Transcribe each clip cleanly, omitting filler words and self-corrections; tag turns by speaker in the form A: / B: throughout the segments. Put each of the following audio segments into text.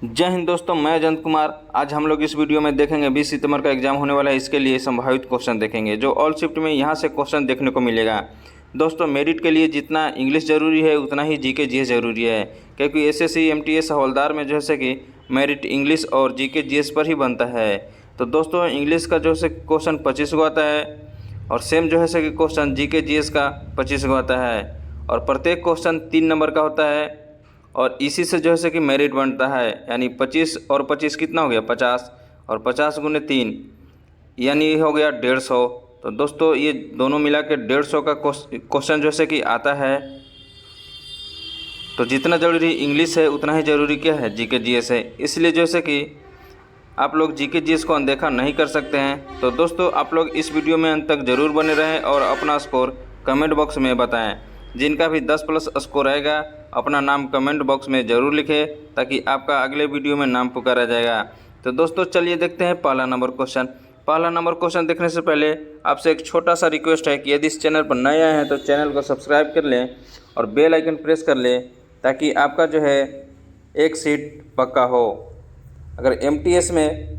A: जय हिंद दोस्तों, मैं अजंत कुमार। आज हम लोग इस वीडियो में देखेंगे 20 सितंबर का एग्जाम होने वाला है, इसके लिए संभावित क्वेश्चन देखेंगे जो ऑल शिफ्ट में यहाँ से क्वेश्चन देखने को मिलेगा। दोस्तों, मेरिट के लिए जितना इंग्लिश ज़रूरी है उतना ही जीके जीएस ज़रूरी है, क्योंकि एसएससी एमटीएस हवलदार में जो है कि मेरिट इंग्लिश और जीके जीएस पर ही बनता है। तो दोस्तों, इंग्लिश का जो है क्वेश्चन 25 को आता है और सेम जो है कि क्वेश्चन जीके जीएस का 25 को आता है और प्रत्येक क्वेश्चन 3 नंबर का होता है और इसी से जो है कि मेरिट बनता है। यानी 25 और 25 कितना हो गया 50 और 50 गुने 3 यानी ये हो गया 150। तो दोस्तों, ये दोनों मिला के 150 का क्वेश्चन जो है कि आता है। तो जितना ज़रूरी इंग्लिश है उतना ही ज़रूरी क्या है, जीके जीएस है। इसलिए जो है कि आप लोग जीके जीएस को अनदेखा नहीं कर सकते हैं। तो दोस्तों, आप लोग इस वीडियो में अंत तक ज़रूर बने रहें और अपना स्कोर कमेंट बॉक्स में बताएं। जिनका भी 10+ स्कोर आएगा अपना नाम कमेंट बॉक्स में ज़रूर लिखें, ताकि आपका अगले वीडियो में नाम पुकारा जाएगा। तो दोस्तों, चलिए देखते हैं पहला नंबर क्वेश्चन। पहला नंबर क्वेश्चन देखने से पहले आपसे एक छोटा सा रिक्वेस्ट है कि यदि इस चैनल पर नए आए हैं तो चैनल को सब्सक्राइब कर लें और बेल आइकन प्रेस कर लें, ताकि आपका जो है एक सीट पक्का हो। अगर एमटीएस में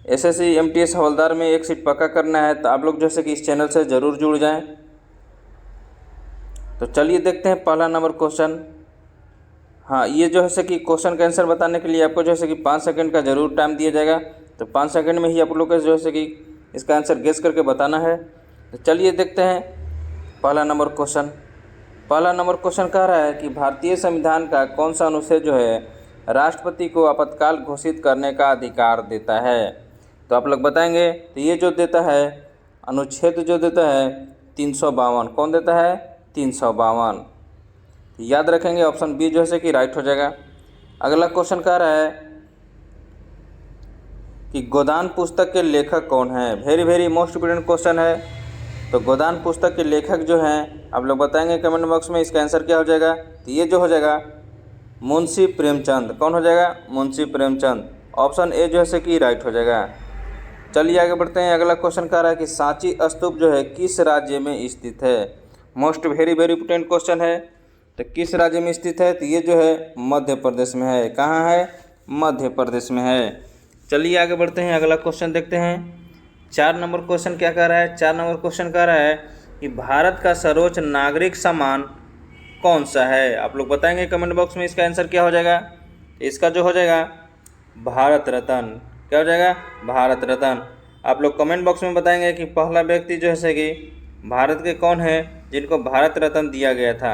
A: एसएससी एमटीएस हवलदार में एक सीट पक्का करना है तो आप लोग जैसे कि इस चैनल से ज़रूर जुड़ जाएं। तो चलिए देखते हैं पहला नंबर क्वेश्चन। हाँ, ये जो है कि क्वेश्चन का आंसर बताने के लिए आपको जो है कि 5 सेकंड का ज़रूर टाइम दिया जाएगा। तो 5 सेकंड में ही आप लोग को जो है कि इसका आंसर गेस करके बताना है। तो चलिए देखते हैं पहला नंबर क्वेश्चन। पहला नंबर क्वेश्चन कह रहा है कि भारतीय संविधान का कौन सा अनुच्छेद जो है राष्ट्रपति को आपातकाल घोषित करने का अधिकार देता है। तो आप लोग बताएंगे। तो ये जो देता है अनुच्छेद जो देता है 352। कौन देता है? 352। याद रखेंगे, ऑप्शन बी जो है कि राइट हो जाएगा। अगला क्वेश्चन कह रहा है कि गोदान पुस्तक के लेखक कौन है। वेरी मोस्ट इम्पोर्टेंट क्वेश्चन है। तो गोदान पुस्तक के लेखक जो हैं आप लोग बताएंगे कमेंट बॉक्स में। इसका आंसर क्या हो जाएगा? तो ये जो हो जाएगा मुंशी प्रेमचंद। कौन हो जाएगा? मुंशी प्रेमचंद। ऑप्शन ए जो है कि राइट हो जाएगा। चलिए आगे बढ़ते हैं। अगला क्वेश्चन कह रहा है कि सांची स्तूप जो है किस राज्य में स्थित है। मोस्ट वेरी इंपोर्टेंट क्वेश्चन है। तो किस राज्य में स्थित है? तो ये जो है मध्य प्रदेश में है। कहाँ है? मध्य प्रदेश में है। चलिए आगे बढ़ते हैं। अगला क्वेश्चन देखते हैं। 4 नंबर क्वेश्चन क्या कह रहा है? 4 नंबर क्वेश्चन कह रहा है कि भारत का सर्वोच्च नागरिक सम्मान कौन सा है। आप लोग बताएंगे कमेंट बॉक्स में। इसका आंसर क्या हो जाएगा? इसका जो हो जाएगा भारत रत्न। क्या हो जाएगा? भारत रत्न। आप लोग कमेंट बॉक्स में बताएंगे कि पहला व्यक्ति जो है कि भारत के कौन है जिनको भारत रत्न दिया गया था।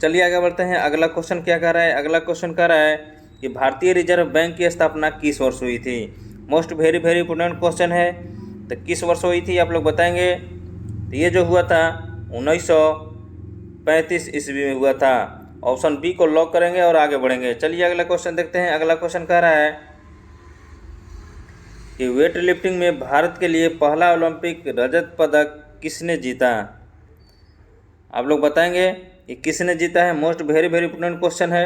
A: चलिए आगे बढ़ते हैं। अगला क्वेश्चन क्या कह रहा है? अगला क्वेश्चन कह रहा है कि भारतीय रिजर्व बैंक की स्थापना किस वर्ष हुई थी। मोस्ट वेरी इंपोर्टेंट क्वेश्चन है। तो किस वर्ष हुई थी आप लोग बताएंगे। तो ये जो हुआ था 1935 ईस्वी में हुआ था। ऑप्शन बी को लॉक करेंगे और आगे बढ़ेंगे। चलिए अगला क्वेश्चन देखते हैं। अगला क्वेश्चन कह रहा है कि वेट लिफ्टिंग में भारत के लिए पहला ओलंपिक रजत पदक किसने जीता। आप लोग बताएंगे कि किसने जीता है। मोस्ट वेरी इंपोर्टेंट क्वेश्चन है।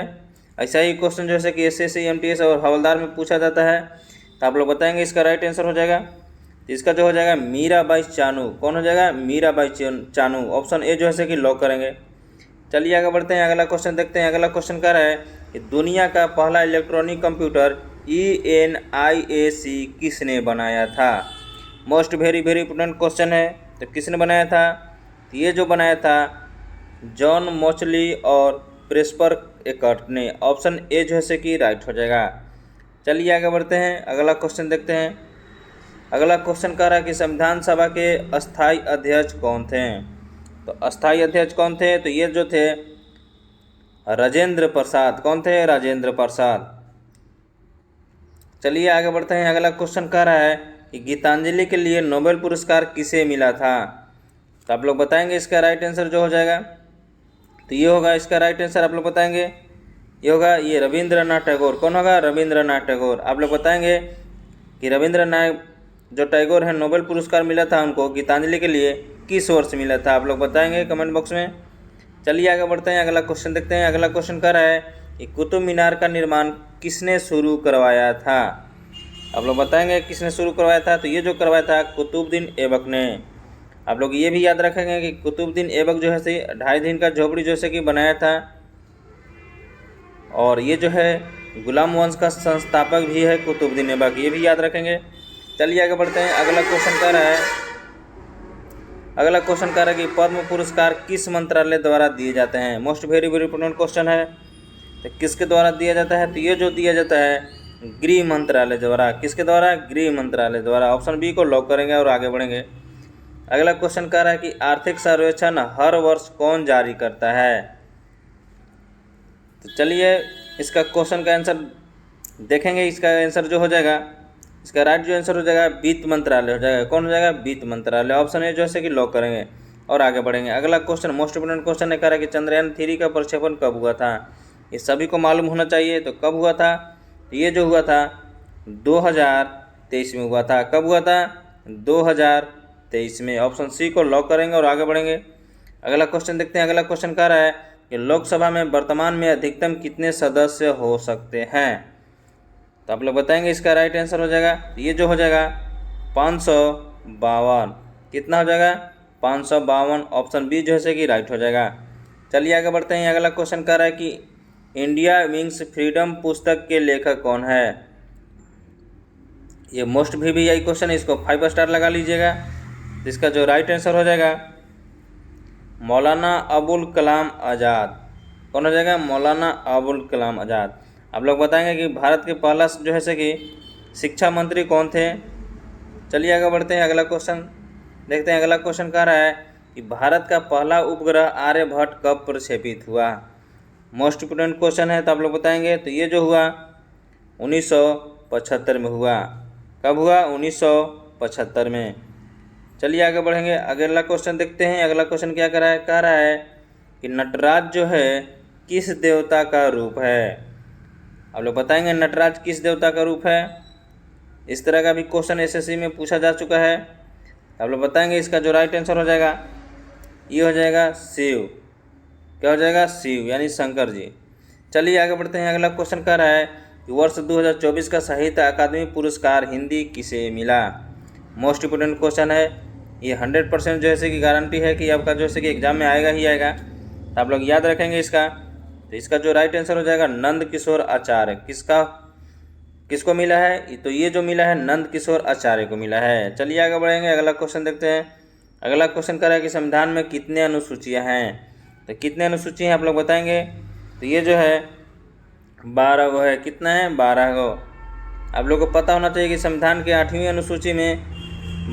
A: ऐसा ही क्वेश्चन जो है कि एसएससी एमटीएस और हवलदार में पूछा जाता है। तो आप लोग बताएंगे इसका राइट आंसर हो जाएगा। तो इसका जो हो जाएगा मीराबाई चानू। कौन हो जाएगा? मीराबाई चानू। ऑप्शन ए जो है कि लॉक करेंगे। चलिए आगे बढ़ते हैं। अगला क्वेश्चन देखते हैं। अगला क्वेश्चन कह रहा है कि दुनिया का पहला इलेक्ट्रॉनिक कंप्यूटर ENIAC किसने बनाया था। मोस्ट वेरी इंपोर्टेंट क्वेश्चन है। तो किसने बनाया था? तो ये जो बनाया था जॉन मोचली और प्रेस्पर एकर्ट ने। ऑप्शन ए जो है कि राइट हो जाएगा। चलिए आगे बढ़ते हैं। अगला क्वेश्चन देखते हैं। अगला क्वेश्चन कह रहा है कि संविधान सभा के अस्थाई अध्यक्ष कौन थे। तो अस्थाई अध्यक्ष कौन थे? तो ये जो थे राजेंद्र प्रसाद। कौन थे? राजेंद्र प्रसाद। चलिए आगे बढ़ते हैं। अगला क्वेश्चन कह रहा है कि गीतांजलि के लिए नोबेल पुरस्कार किसे मिला था। तो आप लोग बताएंगे इसका राइट आंसर जो हो जाएगा। तो ये होगा इसका राइट आंसर। आप लोग बताएंगे ये होगा ये रविंद्रनाथ टैगोर। कौन होगा? रविंद्रनाथ टैगोर। आप लोग बताएंगे कि रविंद्रनाथ जो टैगोर है नोबेल पुरस्कार मिला था उनको गीतांजलि के लिए किस वर्ष मिला था। आप लोग बताएंगे कमेंट बॉक्स में। चलिए आगे बढ़ते हैं। अगला क्वेश्चन देखते हैं। अगला क्वेश्चन कह रहा है कि कुतुब मीनार का निर्माण किसने शुरू करवाया था। आप लोग बताएंगे किसने शुरू करवाया था। तो ये जो करवाया था कुतुबुद्दीन ऐबक ने। आप लोग ये भी याद रखेंगे कि कुतुबुद्दीन ऐबक जो है 2.5 दिन का झोपड़ी जो है कि बनाया था और ये जो है गुलाम वंश का संस्थापक भी है कुतुबुद्दीन ऐबक, ये भी याद रखेंगे। चलिए आगे बढ़ते हैं। अगला क्वेश्चन कह रहा है कि पद्म पुरस्कार किस मंत्रालय द्वारा दिए जाते हैं। Most very very important question है। तो किसके द्वारा दिया जाता है, तो ये जो दिया जाता है गृह मंत्रालय द्वारा। किसके द्वारा, गृह मंत्रालय द्वारा। ऑप्शन बी को लॉक करेंगे और आगे बढ़ेंगे। अगला क्वेश्चन कह रहा है कि आर्थिक सर्वेक्षण हर वर्ष कौन जारी करता है। तो चलिए इसका क्वेश्चन का आंसर देखेंगे। इसका आंसर जो हो जाएगा, इसका राइट जो आंसर हो जाएगा वित्त मंत्रालय हो जाएगा। कौन हो जाएगा, वित्त मंत्रालय। ऑप्शन ए जो है कि लॉक करेंगे और आगे बढ़ेंगे। अगला क्वेश्चन मोस्ट इंपोर्टेंट क्वेश्चन है, कह रहा है कि चंद्रयान 3 का प्रक्षेपण कब हुआ था। ये सभी को मालूम होना चाहिए। तो कब हुआ था, ये जो हुआ था 2023 में हुआ था। कब हुआ था, 2023 में। ऑप्शन सी को लॉक करेंगे और आगे बढ़ेंगे। अगला क्वेश्चन देखते हैं। अगला क्वेश्चन कह रहा है कि लोकसभा में वर्तमान में अधिकतम कितने सदस्य हो सकते हैं। तो आप लोग बताएंगे। इसका राइट आंसर हो जाएगा, ये जो हो जाएगा 552। कितना हो जाएगा, 552। ऑप्शन बी जो है कि राइट हो जाएगा। चलिए आगे बढ़ते हैं। अगला क्वेश्चन कह रहा है कि इंडिया विंग्स फ्रीडम पुस्तक के लेखक कौन है। ये मोस्ट भी यही क्वेश्चन है, इसको 5 स्टार लगा लीजिएगा। इसका जो राइट आंसर हो जाएगा मौलाना अबुल कलाम आज़ाद। कौन हो जाएगा, मौलाना अबुल कलाम आज़ाद। आप लोग बताएंगे कि भारत के पहला जो है कि शिक्षा मंत्री कौन थे। चलिए आगे बढ़ते हैं। अगला क्वेश्चन देखते हैं। अगला क्वेश्चन कह रहा है कि भारत का पहला उपग्रह आर्यभट्ट कब प्रक्षेपित हुआ। मोस्ट इंपोर्टेंट क्वेश्चन है, तो आप लोग बताएंगे। तो ये जो हुआ 1975 में हुआ। कब हुआ, 1975 में। चलिए आगे बढ़ेंगे। अगला क्वेश्चन देखते हैं। अगला क्वेश्चन क्या कह रहा है कि नटराज जो है किस देवता का रूप है। आप लोग बताएंगे नटराज किस देवता का रूप है। इस तरह का भी क्वेश्चन एसएससी में पूछा जा चुका है। आप लोग बताएंगे। इसका जो राइट आंसर हो जाएगा ये हो जाएगा शिव। क्या हो जाएगा, शिव यानी शंकर जी। चलिए आगे बढ़ते हैं। अगला क्वेश्चन कह रहा है कि वर्ष 2024 का साहित्य अकादमी पुरस्कार हिंदी किसे मिला। मोस्ट इंपोर्टेंट क्वेश्चन है। ये 100% जो है कि गारंटी है कि आपका जो है कि एग्जाम में आएगा ही आएगा। तो आप लोग याद रखेंगे इसका। तो इसका जो राइट आंसर हो जाएगा नंद किशोर आचार्य। किसको मिला है, तो ये जो मिला है नंद किशोर आचार्य को मिला है। चलिए आगे बढ़ेंगे। अगला क्वेश्चन देखते हैं। अगला क्वेश्चन कह रहा है कि संविधान में कितने अनुसूचियां हैं। तो कितने अनुसूची हैं आप लोग बताएंगे। तो ये जो है 12 गो है। कितना है, 12 गो। आप लोग को पता होना चाहिए कि संविधान के 8वीं अनुसूची में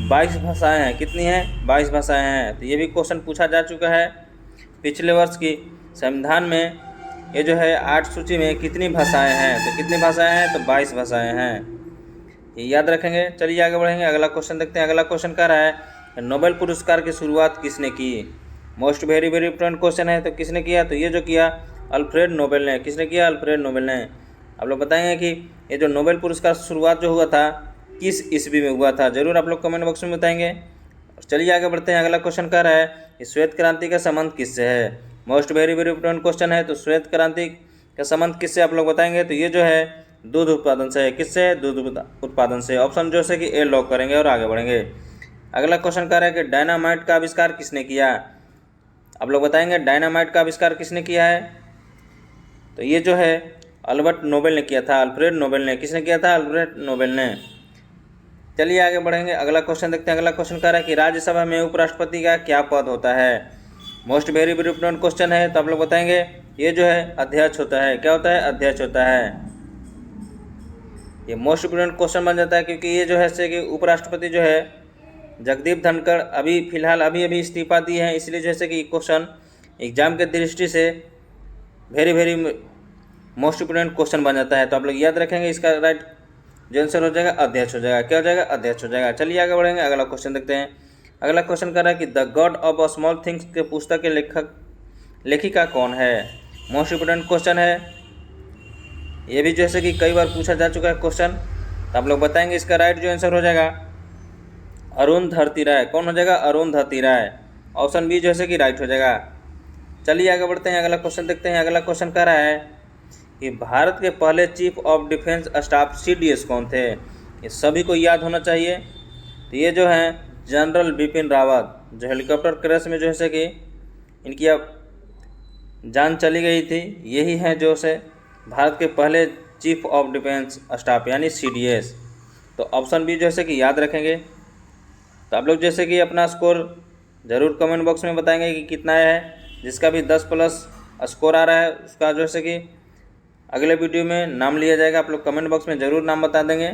A: 22 भाषाएँ हैं। कितनी हैं, 22 भाषाएँ हैं। तो ये भी क्वेश्चन पूछा जा चुका है पिछले वर्ष की। संविधान में ये जो है 8 सूची में कितनी भाषाएं हैं। तो कितनी भाषाएं हैं, तो 22 भाषाएं हैं। ये याद रखेंगे। चलिए आगे बढ़ेंगे। अगला क्वेश्चन देखते हैं। अगला क्वेश्चन कह रहा है नोबेल पुरस्कार की शुरुआत किसने की। Most very very important question है। तो किसने किया, तो ये जो किया अल्फ्रेड नोबेल ने। किसने किया, अल्फ्रेड नोबेल ने। आप लोग बताएंगे कि ये जो नोबेल पुरस्कार शुरुआत जो हुआ था किस ईस्वी में हुआ था। जरूर आप लोग कमेंट बॉक्स में बताएंगे। चलिए आगे बढ़ते हैं। अगला क्वेश्चन कह रहा है कि श्वेत क्रांति का संबंध किससे है। Most very very important question है। तो श्वेत क्रांति का संबंध किससे आप लोग बताएंगे। तो ये जो है दूध उत्पादन से है। किससे, दूध उत्पादन से। ऑप्शन जो है कि ए लॉक करेंगे और आगे बढ़ेंगे। अगला क्वेश्चन कह रहा है कि डायनामाइट का आविष्कार किसने किया। आप लोग बताएंगे डायनामाइट का आविष्कार किसने किया है। तो ये जो है अल्बर्ट नोबेल ने किया था, अल्फ्रेड नोबेल ने। किसने किया था, अल्फ्रेड नोबेल ने। चलिए आगे बढ़ेंगे। अगला क्वेश्चन देखते हैं। अगला क्वेश्चन कह रहा है कि राज्यसभा में उपराष्ट्रपति का क्या पद होता है। Most very very important question है। तो आप लोग बताएंगे ये जो है अध्यक्ष होता है। क्या होता है, अध्यक्ष होता है। ये मोस्ट इंपॉर्टेंट क्वेश्चन बन जाता है क्योंकि ये जो है कि उपराष्ट्रपति जो है जगदीप धनखड़ अभी फिलहाल अभी इस्तीफा दिए हैं। इसलिए जैसे कि क्वेश्चन एग्जाम के दृष्टि से very very most important question बन जाता है। तो आप लोग याद रखेंगे। इसका राइट जो आंसर हो जाएगा अध्यक्ष हो जाएगा। क्या हो जाएगा, अध्यक्ष हो जाएगा। चलिए आगे बढ़ेंगे। अगला क्वेश्चन देखते हैं। अगला क्वेश्चन कर रहा है कि the God of a small things के पुस्तक के लेखिका कौन है। मोस्ट इंपोर्टेंट क्वेश्चन है। ये भी जैसे कि कई बार पूछा जा चुका है क्वेश्चन। तो आप लोग बताएंगे। इसका राइट जो आंसर हो जाएगा अरुंधति राय। कौन हो जाएगा, अरुंधति राय। ऑप्शन बी जैसे कि राइट हो जाएगा। चलिए आगे बढ़ते हैं। अगला क्वेश्चन देखते हैं। अगला क्वेश्चन कह रहा है कि भारत के पहले chief of defence staff CDS कौन थे। ये सभी को याद होना चाहिए। तो ये जो हैं जनरल बिपिन रावत, जो हेलीकॉप्टर क्रैश में जो है कि इनकी अब जान चली गई थी, यही हैं जो से भारत के पहले चीफ ऑफ डिफेंस स्टाफ यानी CDS। तो ऑप्शन बी जैसे कि याद रखेंगे। तो आप लोग जैसे कि अपना स्कोर ज़रूर कमेंट बॉक्स में बताएंगे कि कितना आया है। जिसका भी 10 प्लस स्कोर आ रहा है उसका जैसे कि अगले वीडियो में नाम लिया जाएगा। आप लोग कमेंट बॉक्स में ज़रूर नाम बता देंगे।